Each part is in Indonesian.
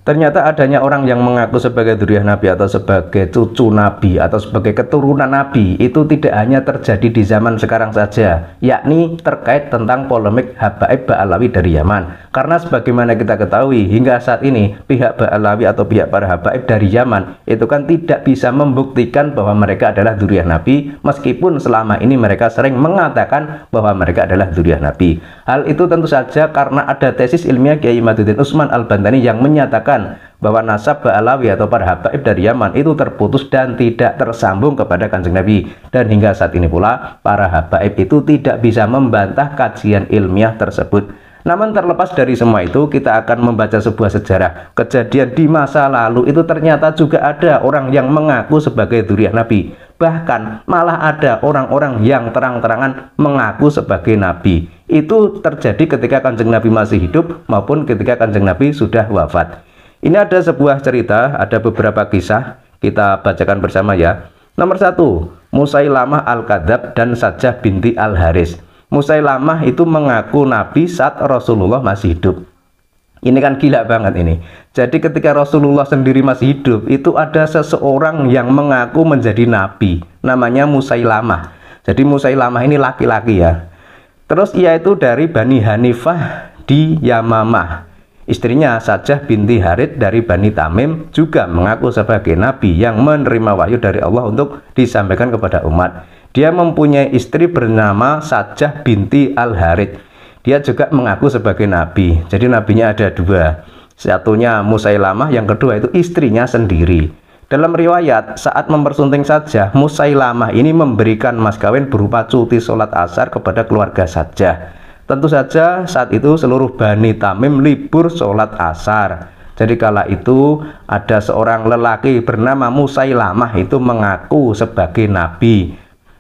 Ternyata adanya orang yang mengaku sebagai dzurriyyah Nabi atau sebagai cucu Nabi atau sebagai keturunan Nabi itu tidak hanya terjadi di zaman sekarang saja, yakni terkait tentang polemik Habaib Ba'alawi dari Yaman. Karena sebagaimana kita ketahui hingga saat ini pihak Ba'alawi atau pihak para Habaib dari Yaman itu kan tidak bisa membuktikan bahwa mereka adalah dzurriyyah Nabi, meskipun selama ini mereka sering mengatakan bahwa mereka adalah dzurriyyah Nabi. Hal itu tentu saja karena ada tesis ilmiah Kiai Imaduddin Utsman Al-Bantani yang menyatakan bahwa nasab Ba'alawi atau para habaib dari Yaman itu terputus dan tidak tersambung kepada Kanjeng Nabi. Dan hingga saat ini pula para habaib itu tidak bisa membantah kajian ilmiah tersebut. Namun terlepas dari semua itu, kita akan membaca sebuah sejarah kejadian di masa lalu. Itu ternyata juga ada orang yang mengaku sebagai dzurriyyah Nabi. Bahkan malah ada orang-orang yang terang-terangan mengaku sebagai Nabi. Itu terjadi ketika Kanjeng Nabi masih hidup maupun ketika Kanjeng Nabi sudah wafat. Ini ada sebuah cerita, ada beberapa kisah, kita bacakan bersama ya. Nomor 1, Musailamah Al-Kadzab dan Sajjah binti Al-Haris. Musailamah itu mengaku Nabi saat Rasulullah masih hidup. Ini kan gila banget ini. Jadi ketika Rasulullah sendiri masih hidup, itu ada seseorang yang mengaku menjadi Nabi. Namanya Musailamah. Jadi Musailamah ini laki-laki ya. Terus ia itu dari Bani Hanifah di Yamamah. Istrinya Sajjah binti Harits dari Bani Tamim juga mengaku sebagai Nabi yang menerima wahyu dari Allah untuk disampaikan kepada umat. Dia mempunyai istri bernama Sajjah binti Al-Harits. Dia juga mengaku sebagai Nabi. Jadi nabinya ada dua. Satunya Musailamah, yang kedua itu istrinya sendiri. Dalam riwayat, saat mempersunting Sajjah, Musailamah ini memberikan mas kawin berupa cuti sholat asar kepada keluarga Sajjah. Tentu saja saat itu seluruh Bani Tamim libur sholat asar. Jadi kala itu ada seorang lelaki bernama Musailamah itu mengaku sebagai Nabi.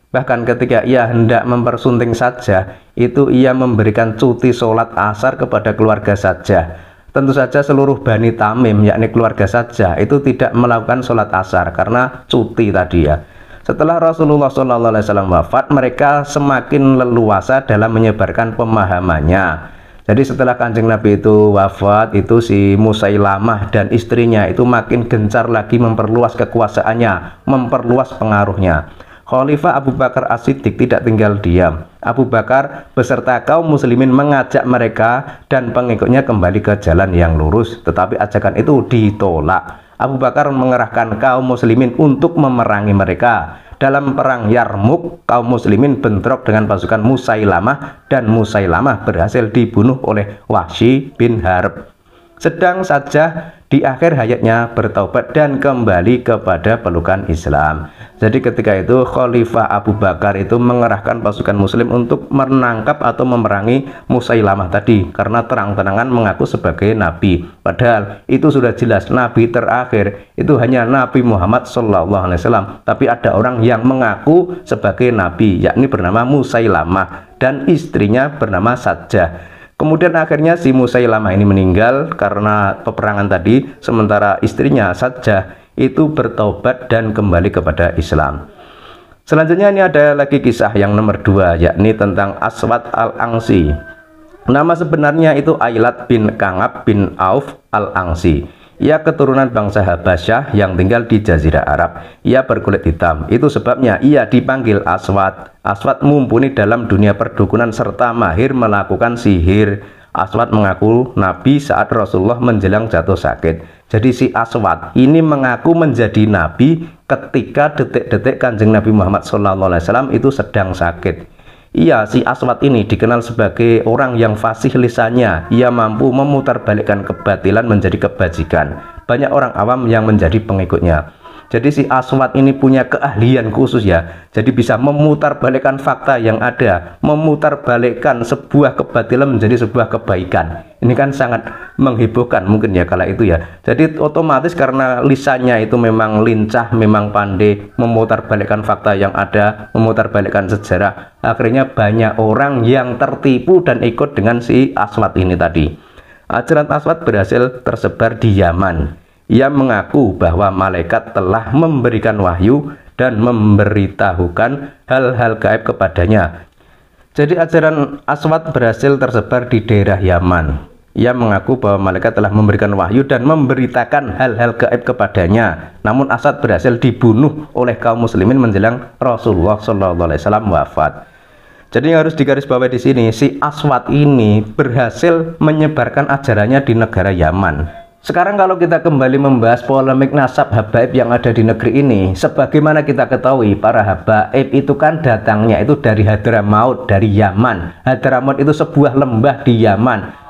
Bahkan ketika ia hendak mempersunting Sajjah, itu ia memberikan cuti sholat asar kepada keluarga Sajjah. Tentu saja seluruh Bani Tamim, yakni keluarga Sajjah, itu tidak melakukan sholat asar karena cuti tadi ya. Setelah Rasulullah SAW wafat, mereka semakin leluasa dalam menyebarkan pemahamannya. Jadi setelah Kanjeng Nabi itu wafat, itu si Musailamah dan istrinya itu makin gencar lagi memperluas kekuasaannya, memperluas pengaruhnya. Khalifah Abu Bakar As-Siddiq tidak tinggal diam. Abu Bakar beserta kaum muslimin mengajak mereka dan pengikutnya kembali ke jalan yang lurus, tetapi ajakan itu ditolak. Abu Bakar mengerahkan kaum muslimin untuk memerangi mereka. Dalam perang Yarmuk, kaum muslimin bentrok dengan pasukan Musailamah dan Musailamah berhasil dibunuh oleh Wahsy bin Harb. Sedang Sajjah di akhir hayatnya bertaubat dan kembali kepada pelukan Islam. Jadi ketika itu Khalifah Abu Bakar itu mengerahkan pasukan muslim untuk menangkap atau memerangi Musailamah tadi, karena terang-terangan mengaku sebagai Nabi. Padahal itu sudah jelas Nabi terakhir itu hanya Nabi Muhammad SAW. Tapi ada orang yang mengaku sebagai Nabi, yakni bernama Musailamah dan istrinya bernama Sajjah. Kemudian akhirnya si Musailamah ini meninggal karena peperangan tadi, sementara istrinya Sajjah itu bertobat dan kembali kepada Islam. Selanjutnya ini ada lagi kisah yang nomor 2, yakni tentang Aswad Al-Angsi. Nama sebenarnya itu Ailat bin Kangab bin Auf Al-Angsi. Ia keturunan bangsa Habasyah yang tinggal di Jazirah Arab. Ia berkulit hitam. Itu sebabnya ia dipanggil Aswad. Aswad mumpuni dalam dunia perdukunan serta mahir melakukan sihir. Aswad mengaku Nabi saat Rasulullah menjelang jatuh sakit. Jadi si Aswad ini mengaku menjadi Nabi ketika detik-detik Kanjeng Nabi Muhammad SAW itu sedang sakit. Iya, si Aswad ini dikenal sebagai orang yang fasih lisannya. Ia mampu memutarbalikkan kebatilan menjadi kebajikan. Banyak orang awam yang menjadi pengikutnya. Jadi si Aswad ini punya keahlian khusus ya. Jadi bisa memutarbalikkan fakta yang ada, memutarbalikkan sebuah kebatilan menjadi sebuah kebaikan. Ini kan sangat menghebohkan mungkin ya kala itu ya. Jadi otomatis karena lisannya itu memang lincah, memang pandai memutarbalikkan fakta yang ada, memutarbalikkan sejarah. Akhirnya banyak orang yang tertipu dan ikut dengan si Aswad ini tadi. Ajaran Aswad berhasil tersebar di Yaman. Ia mengaku bahwa malaikat telah memberikan wahyu dan memberitahukan hal-hal gaib kepadanya. Jadi ajaran Aswad berhasil tersebar di daerah Yaman. Ia mengaku bahwa malaikat telah memberikan wahyu dan memberitakan hal-hal gaib kepadanya. Namun Asad berhasil dibunuh oleh kaum muslimin menjelang Rasulullah SAW wafat. Jadi yang harus digarisbawahi di sini, si Aswad ini berhasil menyebarkan ajarannya di negara Yaman. Sekarang kalau kita kembali membahas polemik nasab habaib yang ada di negeri ini, sebagaimana kita ketahui para habaib itu kan datangnya itu dari Hadramaut, dari Yaman. Hadramaut itu sebuah lembah di Yaman.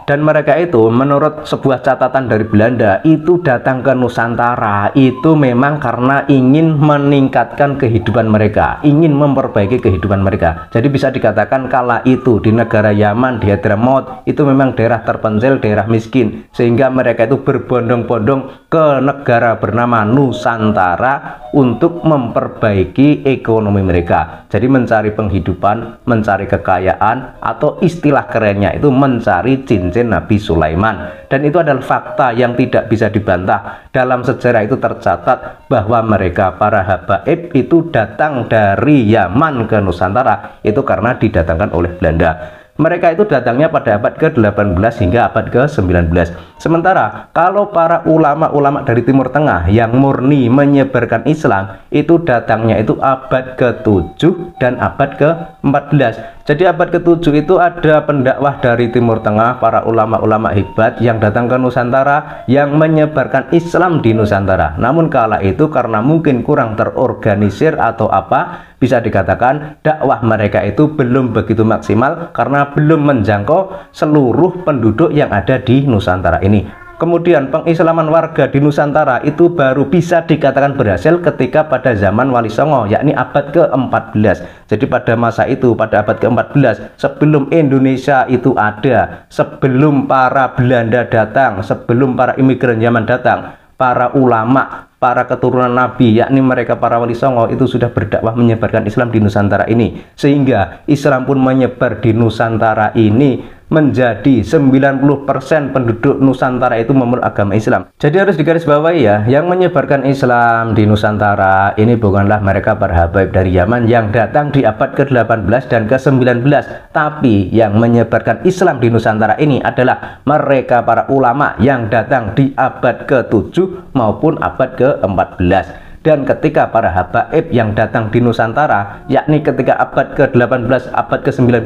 Dan mereka itu menurut sebuah catatan dari Belanda itu datang ke Nusantara itu memang karena ingin meningkatkan kehidupan mereka, ingin memperbaiki kehidupan mereka. Jadi bisa dikatakan kala itu di negara Yaman, di Hadramaut itu memang daerah terpencil, daerah miskin, sehingga mereka itu berbondong-bondong ke negara bernama Nusantara untuk memperbaiki ekonomi mereka. Jadi mencari penghidupan, mencari kekayaan, atau istilah kerennya itu mencari cincin Nabi Sulaiman. Dan itu adalah fakta yang tidak bisa dibantah. Dalam sejarah itu tercatat bahwa mereka para habaib itu datang dari Yaman ke Nusantara itu karena didatangkan oleh Belanda. Mereka itu datangnya pada abad ke-18 hingga abad ke-19. Sementara kalau para ulama-ulama dari Timur Tengah yang murni menyebarkan Islam itu datangnya itu abad ke-7 dan abad ke-14. Jadi abad ke-7 itu ada pendakwah dari Timur Tengah, para ulama-ulama hebat yang datang ke Nusantara yang menyebarkan Islam di Nusantara. Namun kala itu karena mungkin kurang terorganisir atau apa, bisa dikatakan dakwah mereka itu belum begitu maksimal karena belum menjangkau seluruh penduduk yang ada di Nusantara ini. Kemudian pengislaman warga di Nusantara itu baru bisa dikatakan berhasil ketika pada zaman Wali Songo, yakni abad ke-14. Jadi pada masa itu, pada abad ke-14, sebelum Indonesia itu ada, sebelum para Belanda datang, sebelum para imigran Yaman datang, para ulama, para keturunan Nabi, yakni mereka para Wali Songo itu sudah berdakwah menyebarkan Islam di Nusantara ini. Sehingga Islam pun menyebar di Nusantara ini menjadi 90% penduduk Nusantara itu memeluk agama Islam. Jadi harus digarisbawahi ya, yang menyebarkan Islam di Nusantara ini bukanlah mereka para habaib dari Yaman yang datang di abad ke-18 dan ke-19, tapi yang menyebarkan Islam di Nusantara ini adalah mereka para ulama yang datang di abad ke-7 maupun abad ke-14. Dan ketika para habaib yang datang di Nusantara, yakni ketika abad ke-18, abad ke-19,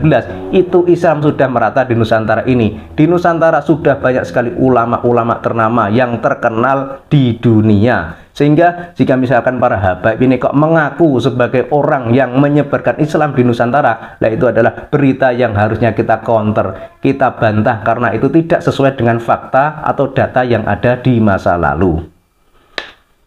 itu Islam sudah merata di Nusantara ini. Di Nusantara sudah banyak sekali ulama-ulama ternama yang terkenal di dunia. Sehingga jika misalkan para habaib ini kok mengaku sebagai orang yang menyebarkan Islam di Nusantara, nah itu adalah berita yang harusnya kita counter, kita bantah karena itu tidak sesuai dengan fakta atau data yang ada di masa lalu.